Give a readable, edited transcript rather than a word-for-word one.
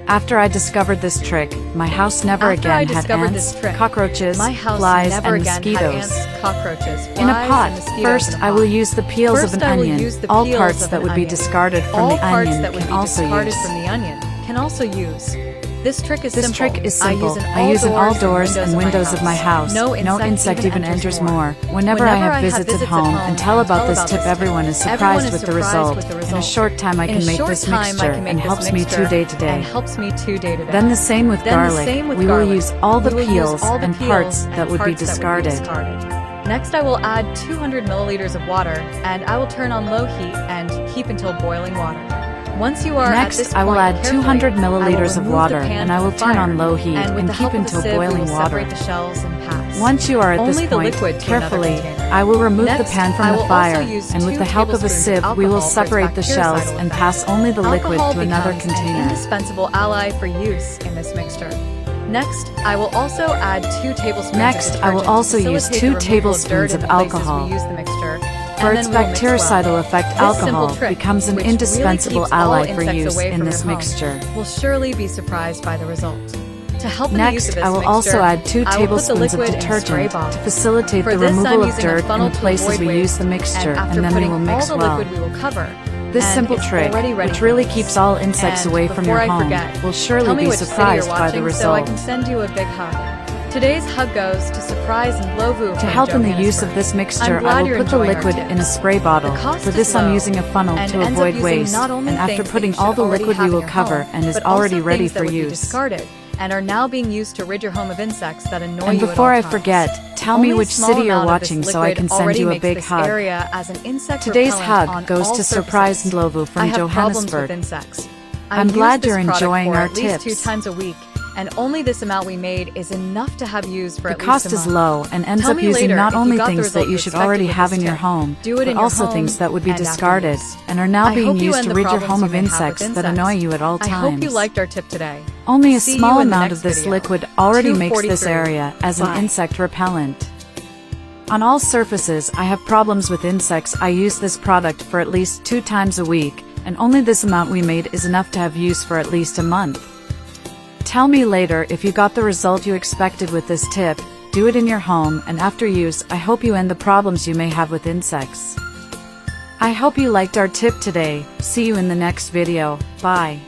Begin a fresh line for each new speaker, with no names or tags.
After I discovered this trick, my house never again had ants, cockroaches, flies, and mosquitoes. In a pot, first I will use the peels of an onion. All parts that would be discarded from the onion can also use.
This trick is simple.
I use in all doors and windows of my house. No insect even enters more. Whenever I have visits at home and tell about this tip, everyone is surprised with the result. In a short time I can make this mixture and helps me day to day. Then the same with garlic. We will use all the peels and parts that would be discarded.
Next I will add 200 milliliters of water and I will turn on low heat and keep until boiling water.
Next, I will add 200 milliliters of water and I will turn on low heat and keep until boiling water. Once you are at this point, carefully, I will remove the pan from the fire, and with the help of a sieve we will separate the shells and pass only the liquid to another container.
An indispensable ally for use in this mixture. Next, I will also add 2 tablespoons of alcohol.
For its bactericidal effect, alcohol becomes an indispensable ally for use in this mixture.
Will surely be surprised by the result.
Next, I will also add 2 tablespoons of detergent to facilitate the removal of dirt in places we use the mixture, and then we will mix well. This simple trick, which really keeps all insects away from your home, will surely be surprised by the result.
So I can send you a big hug. Today's hug goes to Surprise and Lovu.
To help in the use of this mixture, I will put the liquid in a spray bottle. For this I'm using a funnel to avoid waste, and after putting all the liquid we will cover and is already ready for use.
And are now being used to rid your home of insects that annoy you at all times.
And before I forget, tell me which city you're watching so I can send you a big hug. Today's hug goes to Surprise and Lovu from Johannesburg. I'm glad you're enjoying our tips.
2 times a week. And only this amount we made is enough to have used for at least a month.
The cost is low and ends up using not only things that you should already have in your home, but also things that would be discarded and are now being used to rid your home of insects that annoy you at all times.
I hope you liked our tip today.
Only a small amount of this liquid already makes this area as an insect repellent. On all surfaces I have problems with insects, I use this product for at least 2 times a week, and only this amount we made is enough to have use for at least a month. Tell me later if you got the result you expected with this tip. Do it in your home, and after use, I hope you end the problems you may have with insects. I hope you liked our tip today. See you in the next video. Bye.